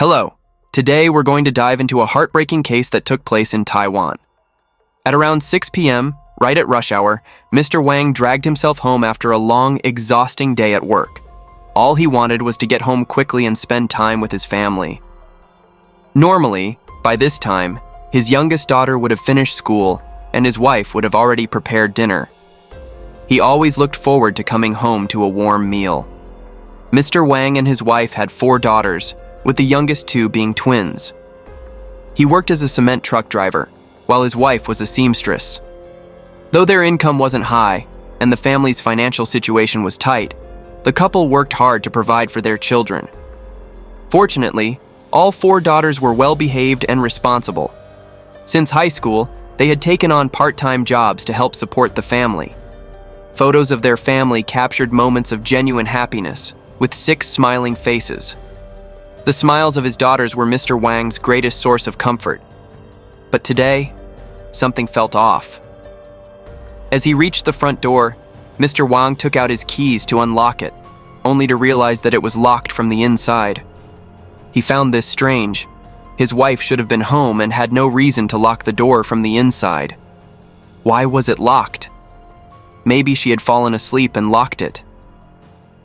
Hello. Today we're going to dive into a heartbreaking case that took place in Taiwan. At around 6 p.m., right at rush hour, Mr. Huang dragged himself home after a long, exhausting day at work. All he wanted was to get home quickly and spend time with his family. Normally, by this time, his youngest daughter would have finished school and his wife would have already prepared dinner. He always looked forward to coming home to a warm meal. Mr. Huang and his wife had 4 daughters, with the youngest 2 being twins. He worked as a cement truck driver, while his wife was a seamstress. Though their income wasn't high and the family's financial situation was tight, the couple worked hard to provide for their children. Fortunately, all 4 daughters were well-behaved and responsible. Since high school, they had taken on part-time jobs to help support the family. Photos of their family captured moments of genuine happiness, with 6 smiling faces. The smiles of his daughters were Mr. Huang's greatest source of comfort. But today, something felt off. As he reached the front door, Mr. Huang took out his keys to unlock it, only to realize that it was locked from the inside. He found this strange. His wife should have been home and had no reason to lock the door from the inside. Why was it locked? Maybe she had fallen asleep and locked it.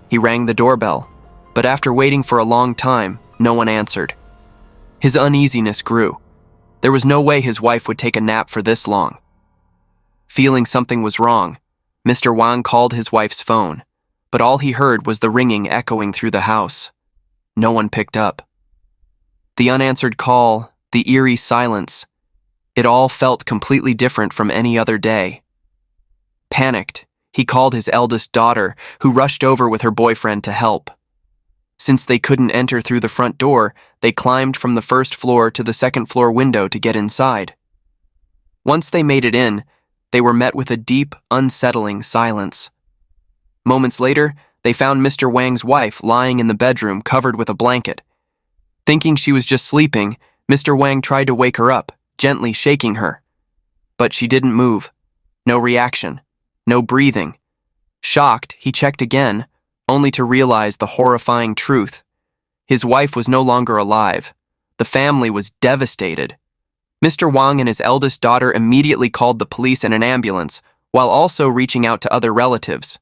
He rang the doorbell, but after waiting for a long time, no one answered. His uneasiness grew. There was no way his wife would take a nap for this long. Feeling something was wrong, Mr. Huang called his wife's phone, but all he heard was the ringing echoing through the house. No one picked up. The unanswered call, the eerie silence, it all felt completely different from any other day. Panicked, he called his eldest daughter, who rushed over with her boyfriend to help. Since they couldn't enter through the front door, they climbed from the first floor to the second floor window to get inside. Once they made it in, they were met with a deep, unsettling silence. Moments later, they found Mr. Huang's wife lying in the bedroom covered with a blanket. Thinking she was just sleeping, Mr. Huang tried to wake her up, gently shaking her. But she didn't move. No reaction. No breathing. Shocked, he checked again, only to realize the horrifying truth. His wife was no longer alive. The family was devastated. Mr. Huang and his eldest daughter immediately called the police and an ambulance, while also reaching out to other relatives.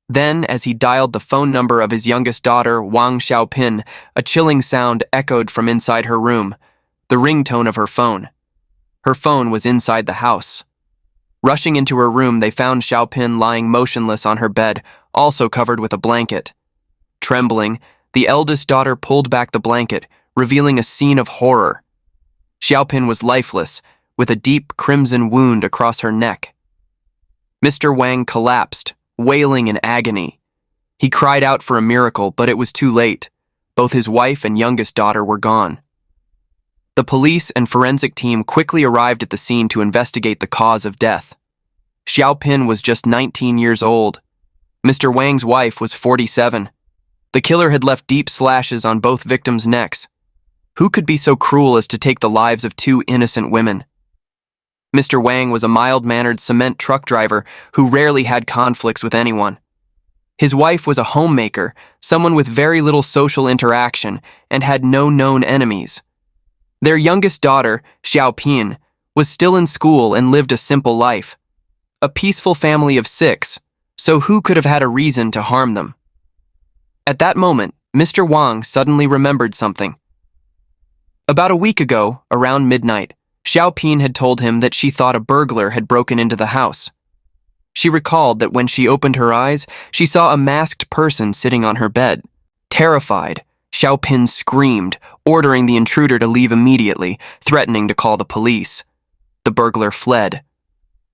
Then, as he dialed the phone number of his youngest daughter, Wang Xiaopin, a chilling sound echoed from inside her room, the ringtone of her phone. Her phone was inside the house. Rushing into her room, they found Xiaopin lying motionless on her bed, also covered with a blanket. Trembling, the eldest daughter pulled back the blanket, revealing a scene of horror. Xiaopin was lifeless, with a deep crimson wound across her neck. Mr. Huang collapsed, wailing in agony. He cried out for a miracle, but it was too late. Both his wife and youngest daughter were gone. The police and forensic team quickly arrived at the scene to investigate the cause of death. Xiaopin was just 19 years old. Mr. Huang's wife was 47. The killer had left deep slashes on both victims' necks. Who could be so cruel as to take the lives of 2 innocent women? Mr. Huang was a mild-mannered cement truck driver who rarely had conflicts with anyone. His wife was a homemaker, someone with very little social interaction, and had no known enemies. Their youngest daughter, Xiaopin, was still in school and lived a simple life. A peaceful family of 6, so who could have had a reason to harm them? At that moment, Mr. Huang suddenly remembered something. About a week ago, around midnight, Xiaopin had told him that she thought a burglar had broken into the house. She recalled that when she opened her eyes, she saw a masked person sitting on her bed. Terrified, Xiaopin screamed, ordering the intruder to leave immediately, threatening to call the police. The burglar fled.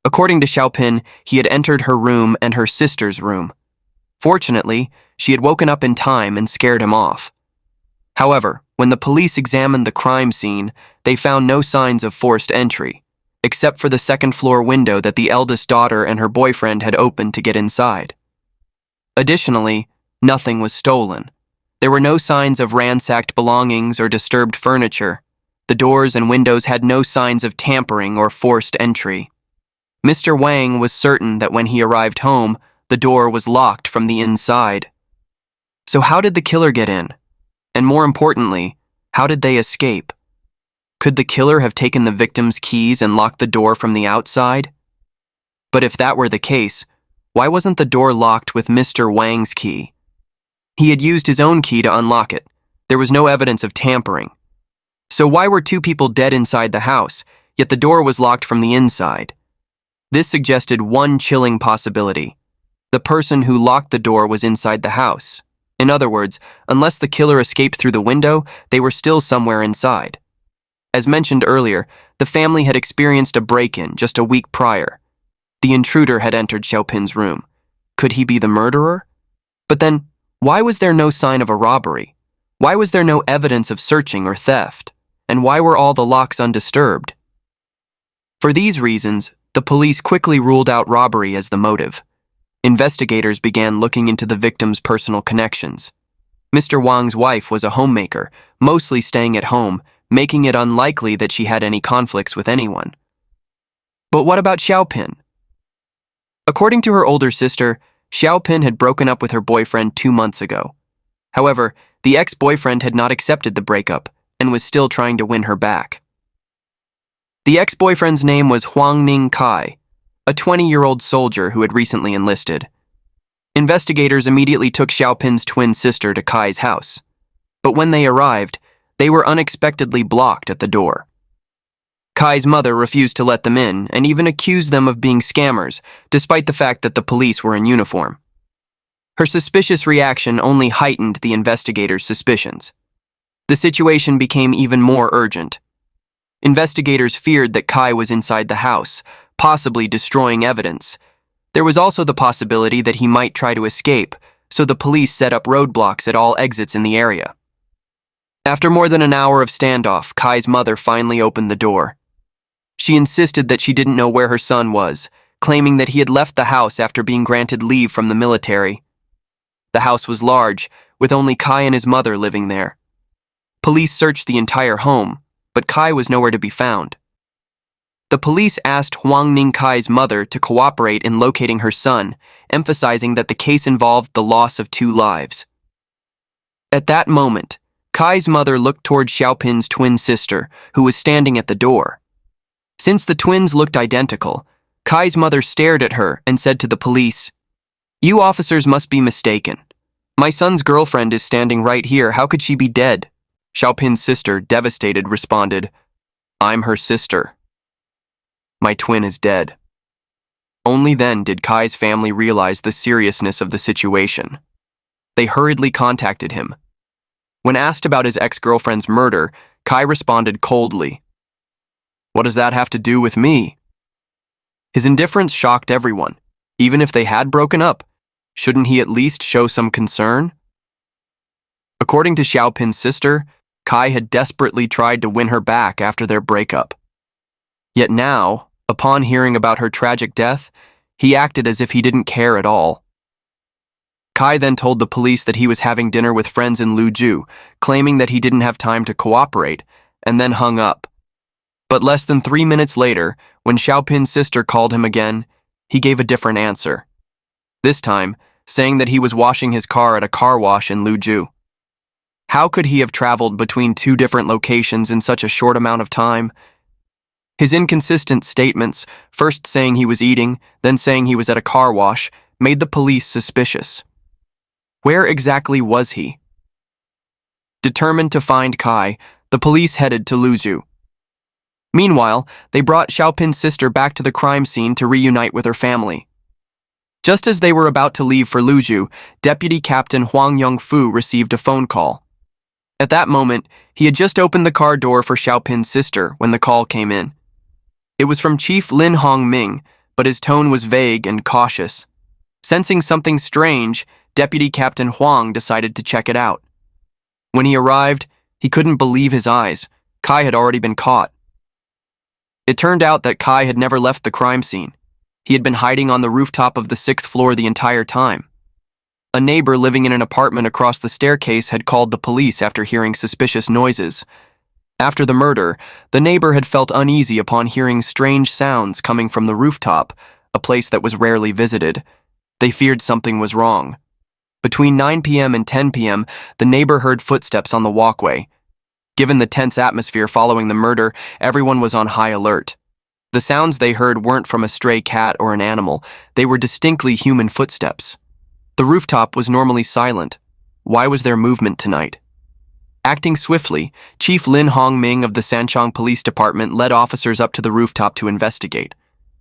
According to Xiaopin, he had entered her room and her sister's room. Fortunately, she had woken up in time and scared him off. However, when the police examined the crime scene, they found no signs of forced entry, except for the second-floor window that the eldest daughter and her boyfriend had opened to get inside. Additionally, nothing was stolen. There were no signs of ransacked belongings or disturbed furniture. The doors and windows had no signs of tampering or forced entry. Mr. Huang was certain that when he arrived home, the door was locked from the inside. So how did the killer get in? And more importantly, How did they escape? Could the killer have taken the victim's keys and locked the door from the outside? But if that were the case, why wasn't the door locked with Mr. Wang's key? He had used his own key to unlock it. There was no evidence of tampering. So why were two people dead inside the house, yet the door was locked from the inside? This suggested one chilling possibility. The person who locked the door was inside the house. In other words, unless the killer escaped through the window, they were still somewhere inside. As mentioned earlier, the family had experienced a break-in just a week prior. The intruder had entered Xiaopin's room. Could he be the murderer? But then, why was there no sign of a robbery? Why was there no evidence of searching or theft? And why were all the locks undisturbed? For these reasons, the police quickly ruled out robbery as the motive. Investigators began looking into the victim's personal connections. Mr. Huang's wife was a homemaker, mostly staying at home, making it unlikely that she had any conflicts with anyone. But what about Xiaopin? According to her older sister, Xiaopin had broken up with her boyfriend 2 months ago. However, the ex-boyfriend had not accepted the breakup and was still trying to win her back. The ex-boyfriend's name was Huang Ning, a 20-year-old soldier who had recently enlisted. Investigators immediately took Xiaopin's twin sister to Kai's house. But when they arrived, they were unexpectedly blocked at the door. Kai's mother refused to let them in and even accused them of being scammers, despite the fact that the police were in uniform. Her suspicious reaction only heightened the investigators' suspicions. The situation became even more urgent. Investigators feared that Kai was inside the house, possibly destroying evidence. There was also the possibility that he might try to escape, so the police set up roadblocks at all exits in the area. After more than an hour of standoff, Kai's mother finally opened the door. She insisted that she didn't know where her son was, claiming that he had left the house after being granted leave from the military. The house was large, with only Kai and his mother living there. Police searched the entire home, but Kai was nowhere to be found. The police asked Huang Ningkai's mother to cooperate in locating her son, emphasizing that the case involved the loss of 2 lives. At that moment, Kai's mother looked toward Xiaopin's twin sister, who was standing at the door. Since the twins looked identical, Kai's mother stared at her and said to the police, "You officers must be mistaken. My son's girlfriend is standing right here. How could she be dead?" Xiaopin's sister, devastated, responded, "I'm her sister. My twin is dead." Only then did Kai's family realize the seriousness of the situation. They hurriedly contacted him. When asked about his ex-girlfriend's murder, Kai responded coldly, "What does that have to do with me?" His indifference shocked everyone. Even if they had broken up, shouldn't he at least show some concern? According to Xiaopin's sister, Kai had desperately tried to win her back after their breakup. Yet now, upon hearing about her tragic death, he acted as if he didn't care at all. Kai then told the police that he was having dinner with friends in Luzhu, claiming that he didn't have time to cooperate, and then hung up. But less than 3 minutes later, when Xiaopin's sister called him again, he gave a different answer. This time, saying that he was washing his car at a car wash in Luzhu. How could he have traveled between 2 different locations in such a short amount of time? His inconsistent statements, first saying he was eating, then saying he was at a car wash, made the police suspicious. Where exactly was he? Determined to find Kai, the police headed to Luzhu. Meanwhile, they brought Xiaopin's sister back to the crime scene to reunite with her family. Just as they were about to leave for Luzhu, Deputy Captain Huang Yongfu received a phone call. At that moment, he had just opened the car door for Xiaopin's sister when the call came in. It was from Chief Lin Hongming, but his tone was vague and cautious. Sensing something strange, Deputy Captain Huang decided to check it out. When he arrived, he couldn't believe his eyes. Kai had already been caught. It turned out that Kai had never left the crime scene. He had been hiding on the rooftop of the 6th floor the entire time. A neighbor living in an apartment across the staircase had called the police after hearing suspicious noises. After the murder, the neighbor had felt uneasy upon hearing strange sounds coming from the rooftop, a place that was rarely visited. They feared something was wrong. Between 9 p.m. and 10 p.m., the neighbor heard footsteps on the walkway. Given the tense atmosphere following the murder, everyone was on high alert. The sounds they heard weren't from a stray cat or an animal. They were distinctly human footsteps. The rooftop was normally silent. Why was there movement tonight? Acting swiftly, Chief Lin Hongming of the Sanchong Police Department led officers up to the rooftop to investigate.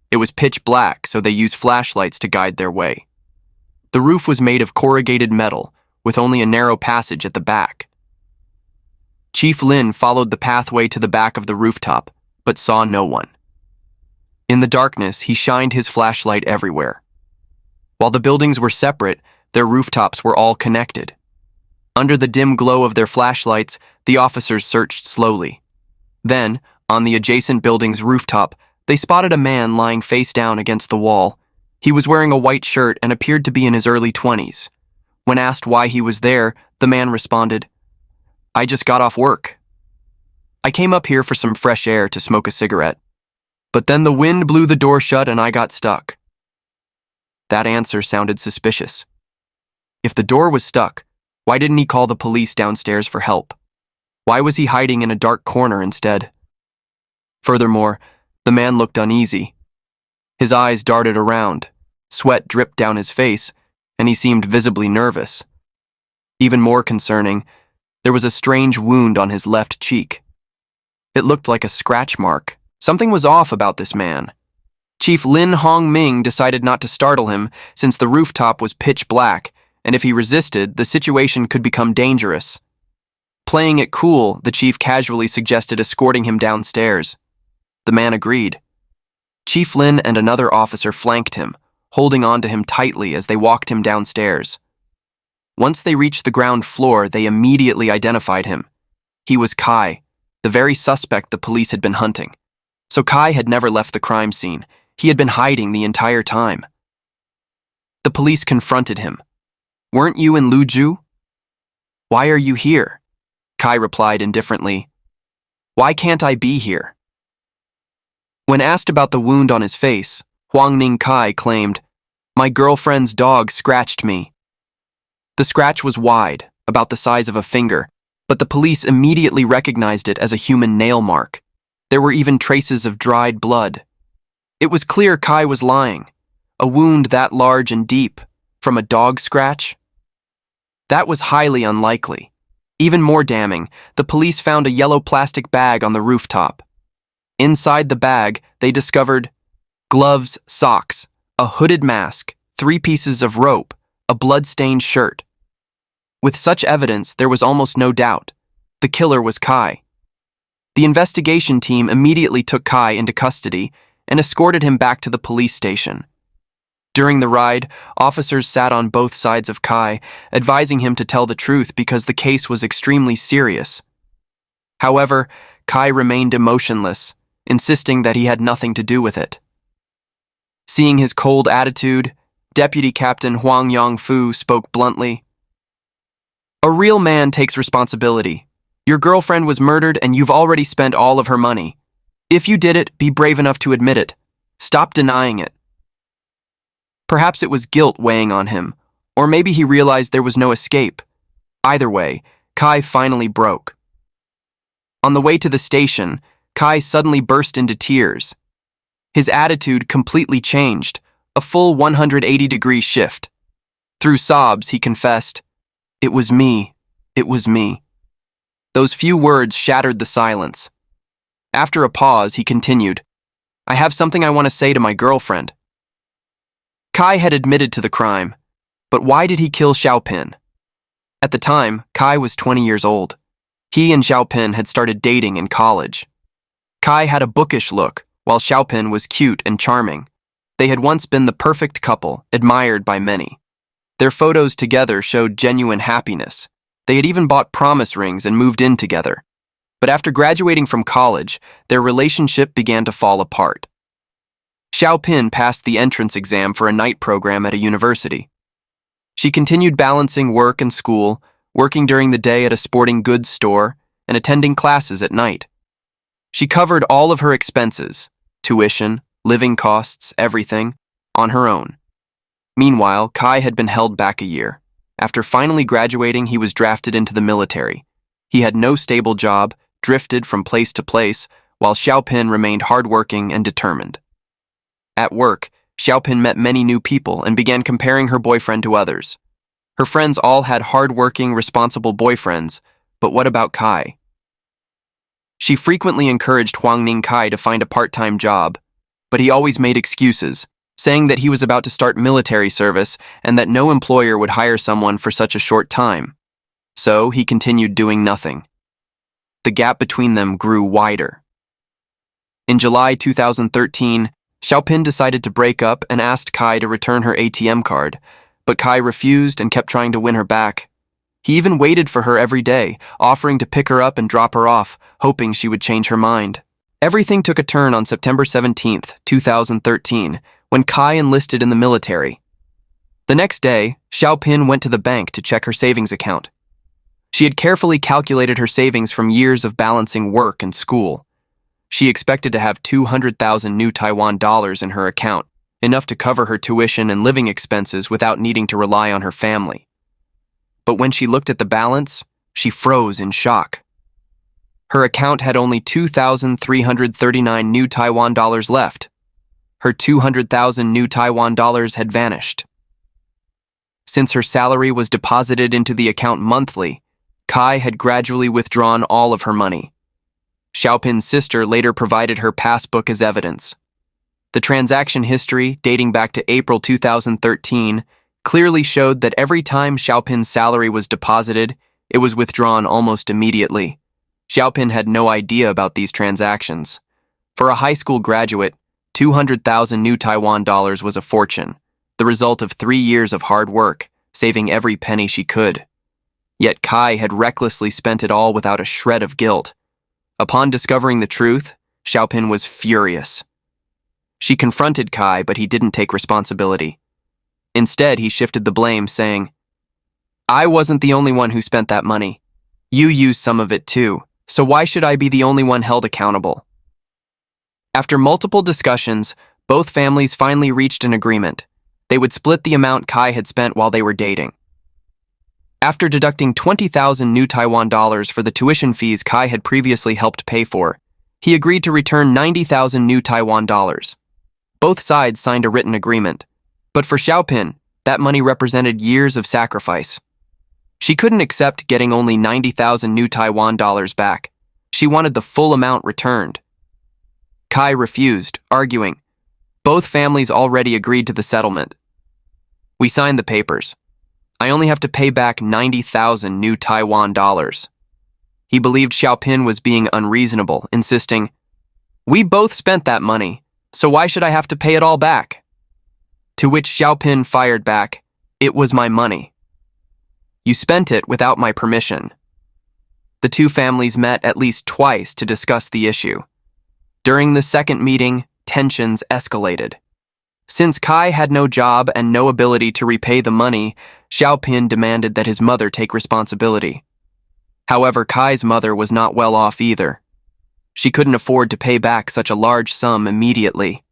It was pitch black, so they used flashlights to guide their way. The roof was made of corrugated metal, with only a narrow passage at the back. Chief Lin followed the pathway to the back of the rooftop, but saw no one. In the darkness, he shined his flashlight everywhere. While the buildings were separate, their rooftops were all connected. Under the dim glow of their flashlights, the officers searched slowly. Then, on the adjacent building's rooftop, they spotted a man lying face down against the wall. He was wearing a white shirt and appeared to be in his early 20s. When asked why he was there, the man responded, "I just got off work. I came up here for some fresh air to smoke a cigarette. But then the wind blew the door shut and I got stuck." That answer sounded suspicious. If the door was stuck, why didn't he call the police downstairs for help? Why was he hiding in a dark corner instead? Furthermore, the man looked uneasy. His eyes darted around, sweat dripped down his face, and he seemed visibly nervous. Even more concerning, there was a strange wound on his left cheek. It looked like a scratch mark. Something was off about this man. Chief Lin Hongming decided not to startle him since the rooftop was pitch black, and if he resisted, the situation could become dangerous. Playing it cool, the chief casually suggested escorting him downstairs. The man agreed. Chief Lin and another officer flanked him, holding on to him tightly as they walked him downstairs. Once they reached the ground floor, they immediately identified him. He was Kai, the very suspect the police had been hunting. So Kai had never left the crime scene. He had been hiding the entire time. The police confronted him. "Weren't you in Luzhu?" "Why are you here?" Kai replied indifferently. "Why can't I be here?" When asked about the wound on his face, Huang Kai claimed, "My girlfriend's dog scratched me." The scratch was wide, about the size of a finger, but the police immediately recognized it as a human nail mark. There were even traces of dried blood. It was clear Kai was lying. A wound that large and deep, from a dog scratch? That was highly unlikely. Even more damning, the police found a yellow plastic bag on the rooftop. Inside the bag, they discovered gloves, socks, a hooded mask, 3 pieces of rope, a blood-stained shirt. With such evidence, there was almost no doubt. The killer was Kai. The investigation team immediately took Kai into custody and escorted him back to the police station. During the ride, officers sat on both sides of Kai, advising him to tell the truth because the case was extremely serious. However, Kai remained emotionless, insisting that he had nothing to do with it. Seeing his cold attitude, Deputy Captain Huang Yongfu spoke bluntly. "A real man takes responsibility. Your girlfriend was murdered and you've already spent all of her money. If you did it, be brave enough to admit it. Stop denying it." Perhaps it was guilt weighing on him, or maybe he realized there was no escape. Either way, Kai finally broke. On the way to the station, Kai suddenly burst into tears. His attitude completely changed, a full 180-degree shift. Through sobs, he confessed, "It was me. It was me." Those few words shattered the silence. After a pause, he continued, "I have something I want to say to my girlfriend." Kai had admitted to the crime, but why did he kill Xiaopin? At the time, Kai was 20 years old. He and Xiaopin had started dating in college. Kai had a bookish look, while Xiaopin was cute and charming. They had once been the perfect couple, admired by many. Their photos together showed genuine happiness. They had even bought promise rings and moved in together. But after graduating from college, their relationship began to fall apart. Xiaopin passed the entrance exam for a night program at a university. She continued balancing work and school, working during the day at a sporting goods store, and attending classes at night. She covered all of her expenses, tuition, living costs, everything, on her own. Meanwhile, Kai had been held back a year. After finally graduating, he was drafted into the military. He had no stable job, drifted from place to place, while Xiaopin remained hardworking and determined. At work, Xiaopin met many new people and began comparing her boyfriend to others. Her friends all had hardworking, responsible boyfriends, but what about Kai? She frequently encouraged Huang Ning Kai to find a part-time job, but he always made excuses, saying that he was about to start military service and that no employer would hire someone for such a short time. So he continued doing nothing. The gap between them grew wider. In July 2013, Xiaopin decided to break up and asked Kai to return her ATM card, but Kai refused and kept trying to win her back. He even waited for her every day, offering to pick her up and drop her off, hoping she would change her mind. Everything took a turn on September 17, 2013, when Kai enlisted in the military. The next day, Xiaopin went to the bank to check her savings account. She had carefully calculated her savings from years of balancing work and school. She expected to have 200,000 new Taiwan dollars in her account, enough to cover her tuition and living expenses without needing to rely on her family. But when she looked at the balance, she froze in shock. Her account had only 2,339 new Taiwan dollars left. Her 200,000 new Taiwan dollars had vanished. Since her salary was deposited into the account monthly, Kai had gradually withdrawn all of her money. Xiaopin's sister later provided her passbook as evidence. The transaction history, dating back to April 2013, clearly showed that every time Xiaopin's salary was deposited, it was withdrawn almost immediately. Xiaopin had no idea about these transactions. For a high school graduate, 200,000 new Taiwan dollars was a fortune, the result of 3 years of hard work, saving every penny she could. Yet Kai had recklessly spent it all without a shred of guilt. Upon discovering the truth, Xiaopin was furious. She confronted Kai, but he didn't take responsibility. Instead, he shifted the blame, saying, "I wasn't the only one who spent that money. You used some of it too, so why should I be the only one held accountable?" After multiple discussions, both families finally reached an agreement. They would split the amount Kai had spent while they were dating. After deducting 20,000 new Taiwan dollars for the tuition fees Kai had previously helped pay for, he agreed to return 90,000 new Taiwan dollars. Both sides signed a written agreement, but for Xiaopin, that money represented years of sacrifice. She couldn't accept getting only 90,000 new Taiwan dollars back. She wanted the full amount returned. Kai refused, arguing, "Both families already agreed to the settlement. We signed the papers. I only have to pay back 90,000 new Taiwan dollars." He believed Xiaopin was being unreasonable, insisting, "We both spent that money, so why should I have to pay it all back?" To which Xiaopin fired back, "It was my money. You spent it without my permission." The two families met at least twice to discuss the issue. During the second meeting, tensions escalated. Since Kai had no job and no ability to repay the money, Xiaopin demanded that his mother take responsibility. However, Kai's mother was not well off either. She couldn't afford to pay back such a large sum immediately.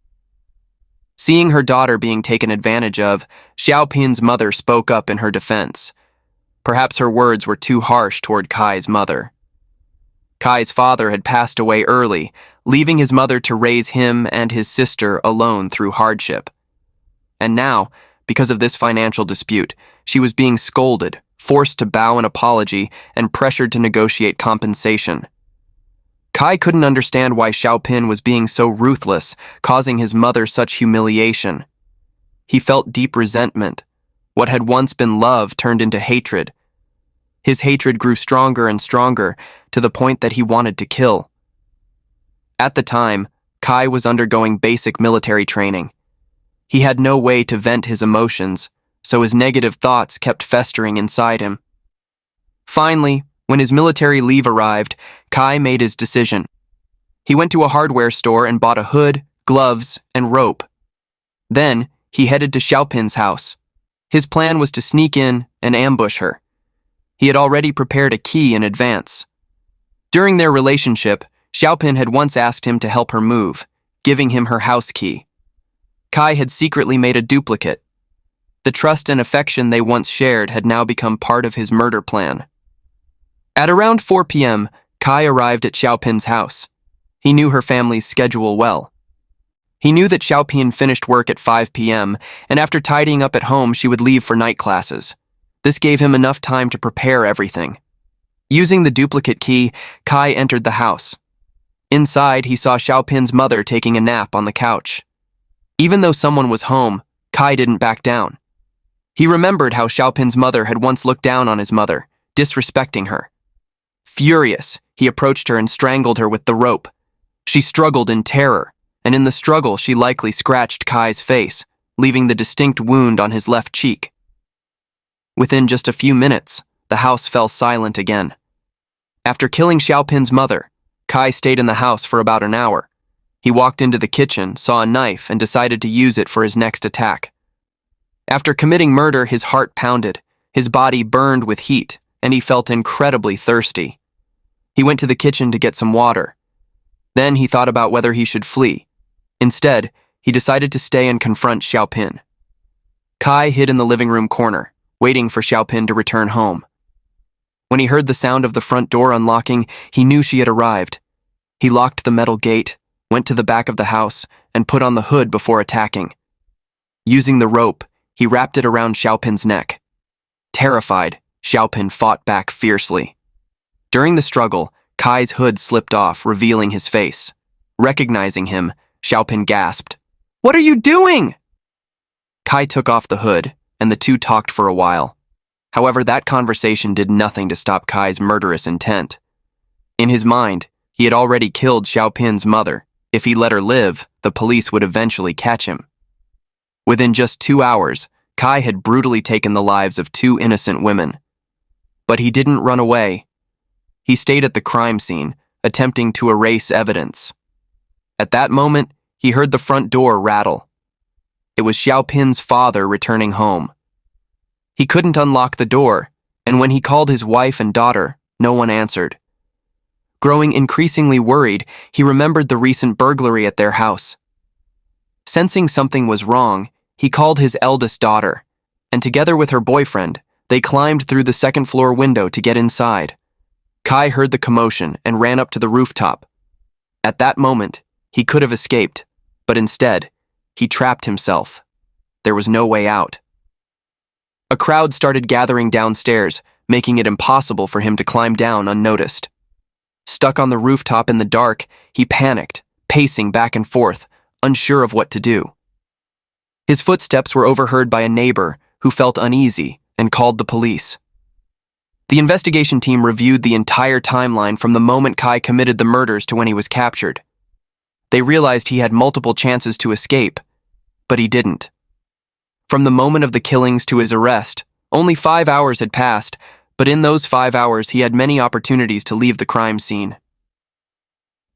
Seeing her daughter being taken advantage of, Xiaopin's mother spoke up in her defense. Perhaps her words were too harsh toward Kai's mother. Kai's father had passed away early, leaving his mother to raise him and his sister alone through hardship. And now, because of this financial dispute, she was being scolded, forced to bow an apology, and pressured to negotiate compensation. Kai couldn't understand why Xiaopin was being so ruthless, causing his mother such humiliation. He felt deep resentment. What had once been love turned into hatred. His hatred grew stronger and stronger, to the point that he wanted to kill. At the time, Kai was undergoing basic military training. He had no way to vent his emotions, so his negative thoughts kept festering inside him. Finally, when his military leave arrived, Kai made his decision. He went to a hardware store and bought a hood, gloves, and rope. Then, he headed to Xiaopin's house. His plan was to sneak in and ambush her. He had already prepared a key in advance. During their relationship, Xiaopin had once asked him to help her move, giving him her house key. Kai had secretly made a duplicate. The trust and affection they once shared had now become part of his murder plan. At around 4 p.m., Kai arrived at Xiaopin's house. He knew her family's schedule well. He knew that Xiaopin finished work at 5 p.m., and after tidying up at home, she would leave for night classes. This gave him enough time to prepare everything. Using the duplicate key, Kai entered the house. Inside, he saw Xiaopin's mother taking a nap on the couch. Even though someone was home, Kai didn't back down. He remembered how Xiaopin's mother had once looked down on his mother, disrespecting her. Furious, he approached her and strangled her with the rope. She struggled in terror, and in the struggle she likely scratched Kai's face, leaving the distinct wound on his left cheek. Within just a few minutes, the house fell silent again. After killing Xiaopin's mother, Kai stayed in the house for about an hour. He walked into the kitchen, saw a knife, and decided to use it for his next attack. After committing murder, his heart pounded, his body burned with heat, and he felt incredibly thirsty. He went to the kitchen to get some water. Then he thought about whether he should flee. Instead, he decided to stay and confront Xiaopin. Kai hid in the living room corner, waiting for Xiaopin to return home. When he heard the sound of the front door unlocking, he knew she had arrived. He locked the metal gate, went to the back of the house, and put on the hood before attacking. Using the rope, he wrapped it around Xiaopin's neck. Terrified, Xiaopin fought back fiercely. During the struggle, Kai's hood slipped off, revealing his face. Recognizing him, Xiaopin gasped, "What are you doing?" Kai took off the hood, and the two talked for a while. However, that conversation did nothing to stop Kai's murderous intent. In his mind, he had already killed Xiaopin's mother. If he let her live, the police would eventually catch him. Within just 2 hours, Kai had brutally taken the lives of 2 innocent women. But he didn't run away. He stayed at the crime scene, attempting to erase evidence. At that moment, he heard the front door rattle. It was Xiaopin's father returning home. He couldn't unlock the door, and when he called his wife and daughter, no one answered. Growing increasingly worried, he remembered the recent burglary at their house. Sensing something was wrong, he called his eldest daughter, and together with her boyfriend, they climbed through the second-floor window to get inside. Kai heard the commotion and ran up to the rooftop. At that moment, he could have escaped, but instead, he trapped himself. There was no way out. A crowd started gathering downstairs, making it impossible for him to climb down unnoticed. Stuck on the rooftop in the dark, he panicked, pacing back and forth, unsure of what to do. His footsteps were overheard by a neighbor who felt uneasy and called the police. The investigation team reviewed the entire timeline from the moment Kai committed the murders to when he was captured. They realized he had multiple chances to escape, but he didn't. From the moment of the killings to his arrest, only 5 hours had passed, but in those 5 hours he had many opportunities to leave the crime scene.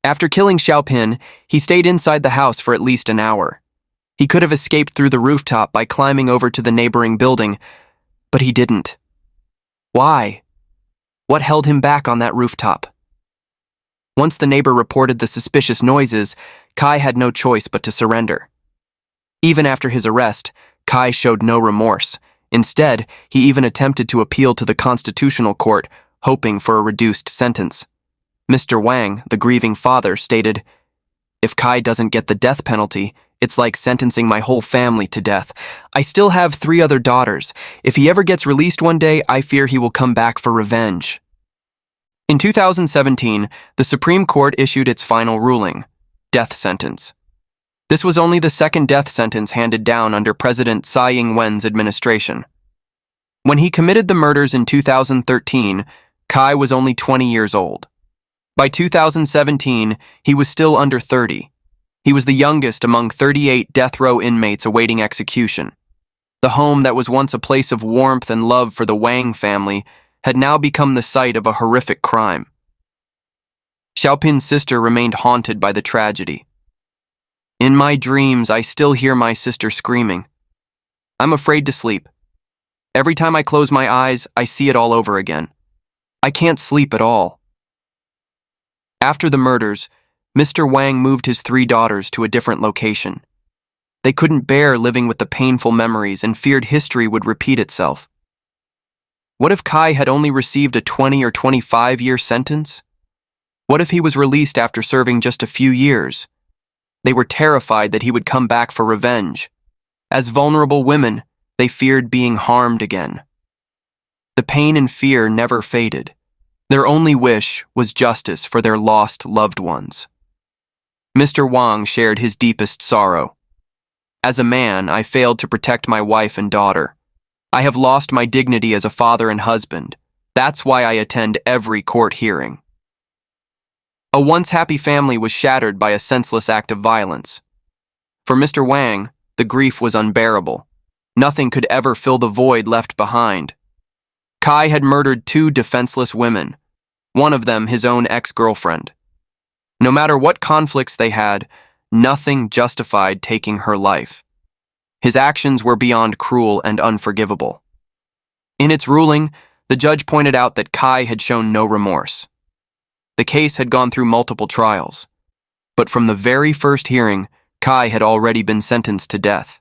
After killing Xiaopin, he stayed inside the house for at least an hour. He could have escaped through the rooftop by climbing over to the neighboring building, but he didn't. Why? What held him back on that rooftop? Once the neighbor reported the suspicious noises, Kai had no choice but to surrender. Even after his arrest, Kai showed no remorse. Instead, he even attempted to appeal to the Constitutional Court, hoping for a reduced sentence. Mr. Huang, the grieving father, stated, "If Kai doesn't get the death penalty, it's like sentencing my whole family to death. I still have 3 other daughters. If he ever gets released one day, I fear he will come back for revenge." In 2017, the Supreme Court issued its final ruling, death sentence. This was only the second death sentence handed down under President Tsai Ing-wen's administration. When he committed the murders in 2013, Kai was only 20 years old. By 2017, he was still under 30. He was the youngest among 38 death row inmates awaiting execution. The home that was once a place of warmth and love for the Huang family had now become the site of a horrific crime. Xiaopin's sister remained haunted by the tragedy. "In my dreams, I still hear my sister screaming. I'm afraid to sleep. Every time I close my eyes, I see it all over again. I can't sleep at all." After the murders, Mr. Huang moved his 3 daughters to a different location. They couldn't bear living with the painful memories and feared history would repeat itself. What if Kai had only received a 20 or 25-year sentence? What if he was released after serving just a few years? They were terrified that he would come back for revenge. As vulnerable women, they feared being harmed again. The pain and fear never faded. Their only wish was justice for their lost loved ones. Mr. Huang shared his deepest sorrow. As a man, I failed to protect my wife and daughter. I have lost my dignity as a father and husband. That's why I attend every court hearing. A once happy family was shattered by a senseless act of violence. For Mr. Huang, the grief was unbearable. Nothing could ever fill the void left behind. Kai had murdered 2 defenseless women, one of them his own ex-girlfriend. No matter what conflicts they had, nothing justified taking her life. His actions were beyond cruel and unforgivable. In its ruling, the judge pointed out that Kai had shown no remorse. The case had gone through multiple trials, but from the very first hearing, Kai had already been sentenced to death.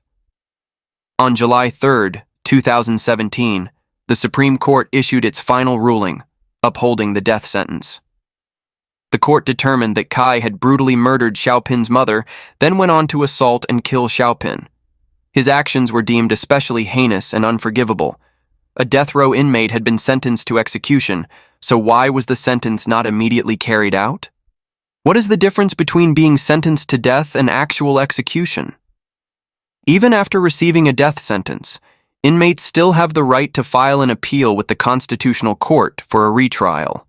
On July 3, 2017, the Supreme Court issued its final ruling, upholding the death sentence. The court determined that Kai had brutally murdered Xiaopin's mother, then went on to assault and kill Xiaopin. His actions were deemed especially heinous and unforgivable. A death row inmate had been sentenced to execution, so why was the sentence not immediately carried out? What is the difference between being sentenced to death and actual execution? Even after receiving a death sentence, inmates still have the right to file an appeal with the Constitutional Court for a retrial.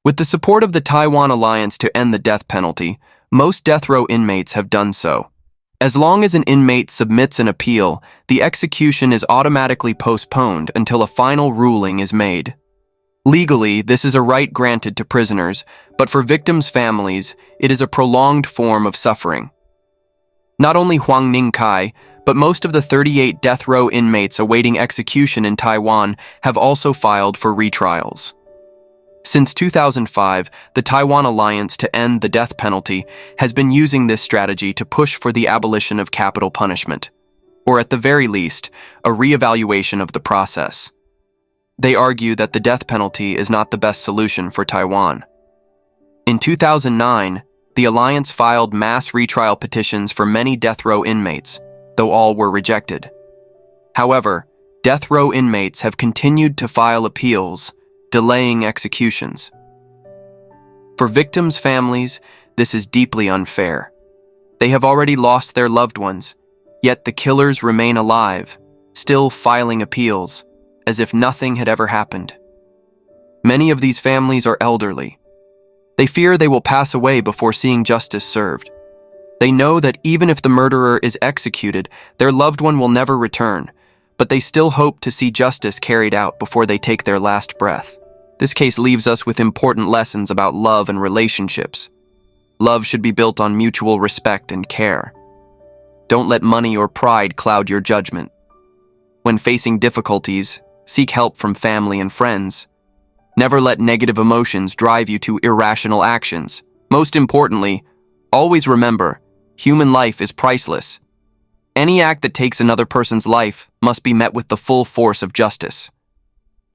With the support of the Taiwan Alliance to end the death penalty, most death row inmates have done so. As long as an inmate submits an appeal, the execution is automatically postponed until a final ruling is made. Legally, this is a right granted to prisoners, but for victims' families, it is a prolonged form of suffering. Not only Huang Ning Kai, but most of the 38 death row inmates awaiting execution in Taiwan have also filed for retrials. Since 2005, the Taiwan Alliance to End the Death Penalty has been using this strategy to push for the abolition of capital punishment, or at the very least, a reevaluation of the process. They argue that the death penalty is not the best solution for Taiwan. In 2009, the Alliance filed mass retrial petitions for many death row inmates, though all were rejected. However, death row inmates have continued to file appeals, delaying executions. For victims' families, this is deeply unfair. They have already lost their loved ones, yet the killers remain alive, still filing appeals, as if nothing had ever happened. Many of these families are elderly. They fear they will pass away before seeing justice served. They know that even if the murderer is executed, their loved one will never return, but they still hope to see justice carried out before they take their last breath. This case leaves us with important lessons about love and relationships. Love should be built on mutual respect and care. Don't let money or pride cloud your judgment. When facing difficulties, seek help from family and friends. Never let negative emotions drive you to irrational actions. Most importantly, always remember, human life is priceless. Any act that takes another person's life must be met with the full force of justice.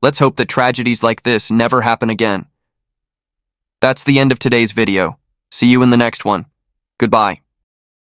Let's hope that tragedies like this never happen again. That's the end of today's video. See you in the next one. Goodbye.